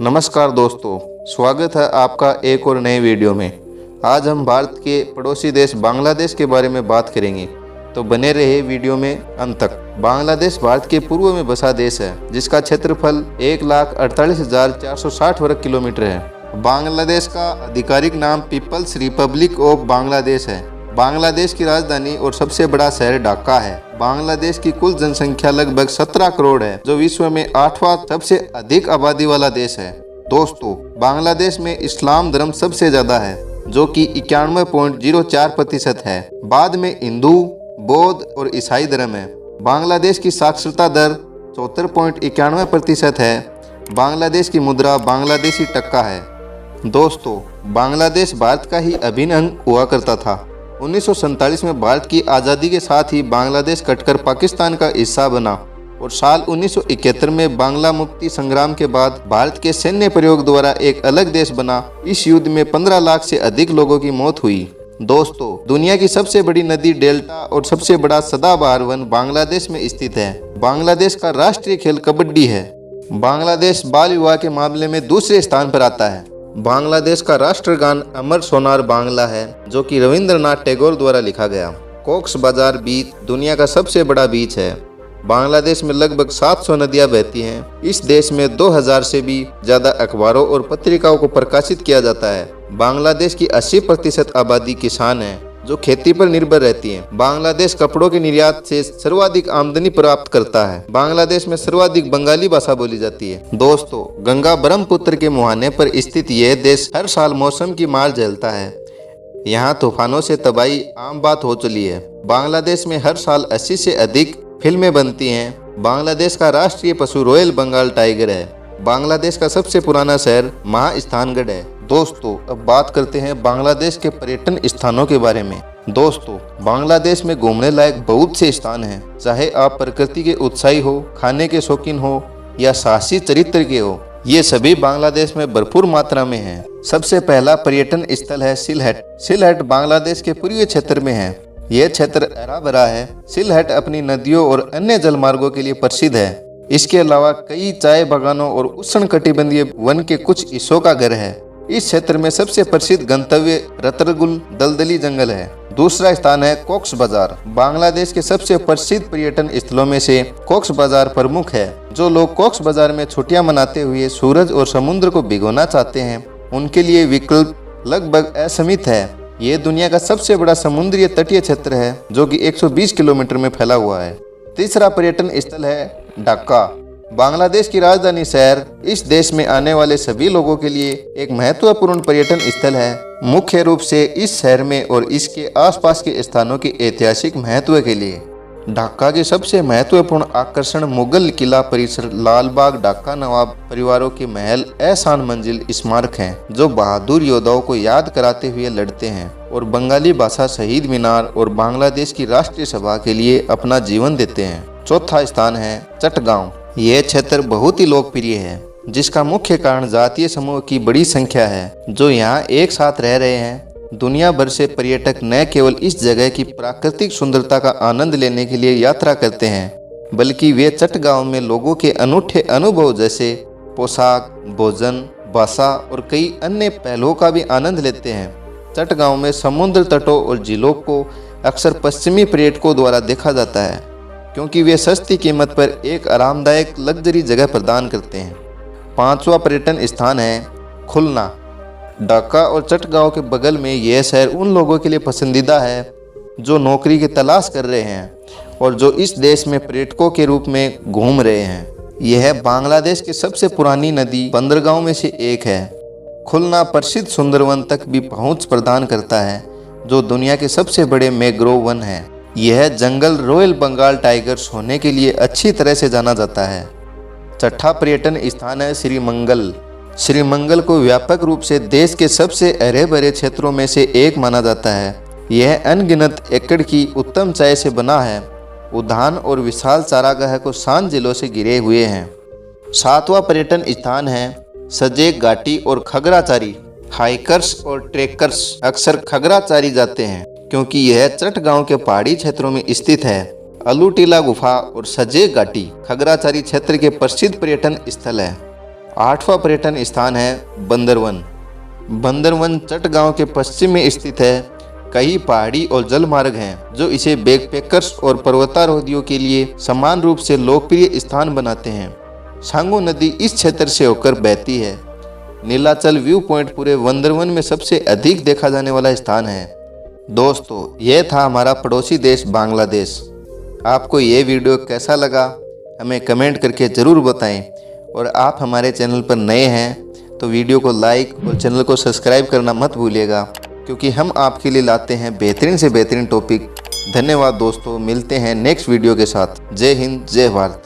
नमस्कार दोस्तों, स्वागत है आपका एक और नए वीडियो में। आज हम भारत के पड़ोसी देश बांग्लादेश के बारे में बात करेंगे, तो बने रहे वीडियो में अंत तक। बांग्लादेश भारत के पूर्व में बसा देश है, जिसका क्षेत्रफल 1,48,460 वर्ग किलोमीटर है। बांग्लादेश का आधिकारिक नाम पीपल्स रिपब्लिक ऑफ बांग्लादेश है। बांग्लादेश की राजधानी और सबसे बड़ा शहर ढाका है। बांग्लादेश की कुल जनसंख्या लगभग 17 करोड़ है, जो विश्व में 8वां सबसे अधिक आबादी वाला देश है। दोस्तों, बांग्लादेश में इस्लाम धर्म सबसे ज्यादा है, जो कि 91.04% है। बाद में हिंदू, बौद्ध और ईसाई धर्म है। बांग्लादेश की साक्षरता दर 74.91% है। बांग्लादेश की मुद्रा बांग्लादेशी टक्का है। दोस्तों, बांग्लादेश भारत का ही अभिन्न अंग हुआ करता था। 1947 में भारत की आज़ादी के साथ ही बांग्लादेश कटकर पाकिस्तान का हिस्सा बना और साल 1971 में बांग्ला मुक्ति संग्राम के बाद भारत के सैन्य प्रयोग द्वारा एक अलग देश बना। इस युद्ध में 15 लाख से अधिक लोगों की मौत हुई। दोस्तों, दुनिया की सबसे बड़ी नदी डेल्टा और सबसे बड़ा सदाबहार वन बांग्लादेश में स्थित है। बांग्लादेश का राष्ट्रीय खेल कबड्डी है। बांग्लादेश बाल विवाह के मामले में दूसरे स्थान पर आता है। बांग्लादेश का राष्ट्रगान अमर सोनार बांग्ला है, जो कि रविंद्रनाथ टैगोर द्वारा लिखा गया। कॉक्स बाजार बीच दुनिया का सबसे बड़ा बीच है। बांग्लादेश में लगभग 700 नदियां बहती हैं। इस देश में 2000 से भी ज्यादा अखबारों और पत्रिकाओं को प्रकाशित किया जाता है। बांग्लादेश की 80% आबादी किसान है, जो खेती पर निर्भर रहती है। बांग्लादेश कपड़ों के निर्यात से सर्वाधिक आमदनी प्राप्त करता है। बांग्लादेश में सर्वाधिक बंगाली भाषा बोली जाती है। दोस्तों, गंगा ब्रह्मपुत्र के मुहाने पर स्थित यह देश हर साल मौसम की मार झेलता है। यहाँ तूफानों से तबाही आम बात हो चली है। बांग्लादेश में हर साल 80 से अधिक फिल्में बनती हैं। बांग्लादेश का राष्ट्रीय पशु रॉयल बंगाल टाइगर है। बांग्लादेश का सबसे पुराना शहर महास्थानगढ़ है। दोस्तों, अब बात करते हैं बांग्लादेश के पर्यटन स्थानों के बारे में। दोस्तों, बांग्लादेश में घूमने लायक बहुत से स्थान हैं। चाहे आप प्रकृति के उत्साही हो, खाने के शौकीन हो या साहसी चरित्र के हो, ये सभी बांग्लादेश में भरपूर मात्रा में हैं। सबसे पहला पर्यटन स्थल है सिलहट। सिलहट बांग्लादेश के पूर्वी क्षेत्र में है। यह क्षेत्र हरा भरा है। सिलहट अपनी नदियों और अन्य जलमार्गों के लिए प्रसिद्ध है। इसके अलावा कई चाय बागानों और उष्णकटिबंधीय वन के कुछ हिस्सों का घर है। इस क्षेत्र में सबसे प्रसिद्ध गंतव्य रतरगुल दलदली जंगल है। दूसरा स्थान है कॉक्स बाजार। बांग्लादेश के सबसे प्रसिद्ध पर्यटन स्थलों में से कॉक्स बाजार प्रमुख है। जो लोग कॉक्स बाजार में छुट्टियां मनाते हुए सूरज और समुद्र को भिगोना चाहते हैं, उनके लिए विकल्प लगभग असीमित है। ये दुनिया का सबसे बड़ा समुद्रीय तटीय क्षेत्र है, जो कि 120 किलोमीटर में फैला हुआ है। तीसरा पर्यटन स्थल है ढाका। बांग्लादेश की राजधानी शहर इस देश में आने वाले सभी लोगों के लिए एक महत्वपूर्ण पर्यटन स्थल है। मुख्य रूप से इस शहर में और इसके आसपास के स्थानों के ऐतिहासिक महत्व के लिए। ढाका के सबसे महत्वपूर्ण आकर्षण मुगल किला परिसर, लाल बाग, ढाका नवाब परिवारों के महल, एहसान मंजिल स्मारक हैं, जो बहादुर योद्धाओं को याद कराते हुए लड़ते हैं और बंगाली भाषा, शहीद मीनार और बांग्लादेश की राष्ट्रीय सभा के लिए अपना जीवन देते हैं। चौथा स्थान है चटगांव। यह क्षेत्र बहुत ही लोकप्रिय है, जिसका मुख्य कारण जातीय समूह की बड़ी संख्या है, जो यहाँ एक साथ रह रहे हैं। दुनिया भर से पर्यटक न केवल इस जगह की प्राकृतिक सुंदरता का आनंद लेने के लिए यात्रा करते हैं, बल्कि वे चटगांव में लोगों के अनूठे अनुभव जैसे पोशाक, भोजन, भाषा और कई अन्य पहलुओं का भी आनंद लेते हैं। चटगांव में समुद्र तटों और झीलों को अक्सर पश्चिमी पर्यटकों द्वारा देखा जाता है, क्योंकि वे सस्ती कीमत पर एक आरामदायक लग्जरी जगह प्रदान करते हैं। पांचवा पर्यटन स्थान है खुलना। ढाका और चटगांव के बगल में यह शहर उन लोगों के लिए पसंदीदा है जो नौकरी की तलाश कर रहे हैं और जो इस देश में पर्यटकों के रूप में घूम रहे हैं। यह बांग्लादेश की सबसे पुरानी नदी बंदरगाहों में से एक है। खुलना प्रसिद्ध सुंदरवन तक भी पहुंच प्रदान करता है, जो दुनिया के सबसे बड़े मैंग्रोव वन है। यह जंगल रॉयल बंगाल टाइगर्स होने के लिए अच्छी तरह से जाना जाता है। छठा पर्यटन स्थान है श्रीमंगल। श्रीमंगल को व्यापक रूप से देश के सबसे हरे भरे क्षेत्रों में से एक माना जाता है। यह अनगिनत एकड़ की उत्तम चाय से बना है। उद्यान और विशाल चारागाह को शांत झीलों से घिरे हुए हैं। सातवां पर्यटन स्थान है सजेक घाटी और खगराचारी। हाइकर्स और ट्रेकर्स अक्सर खगराचारी जाते हैं, क्योंकि यह चटगांव के पहाड़ी क्षेत्रों में स्थित है। अलूटीला गुफा और सजेक घाटी खगराचारी क्षेत्र के प्रसिद्ध पर्यटन स्थल है। 8वां पर्यटन स्थान है बंदरवन। बंदरवन चटगांव के पश्चिम में स्थित है। कई पहाड़ी और जल मार्ग हैं जो इसे बैकपैकर्स और पर्वतारोहियों के लिए समान रूप से लोकप्रिय स्थान बनाते हैं। सांगो नदी इस क्षेत्र से होकर बहती है। नीलाचल व्यू पॉइंट पूरे बंदरवन में सबसे अधिक देखा जाने वाला स्थान है। दोस्तों, यह था हमारा पड़ोसी देश बांग्लादेश। आपको ये वीडियो कैसा लगा हमें कमेंट करके ज़रूर बताएं, और आप हमारे चैनल पर नए हैं तो वीडियो को लाइक और चैनल को सब्सक्राइब करना मत भूलिएगा, क्योंकि हम आपके लिए लाते हैं बेहतरीन से बेहतरीन टॉपिक। धन्यवाद दोस्तों, मिलते हैं नेक्स्ट वीडियो के साथ। जय हिंद, जय भारत।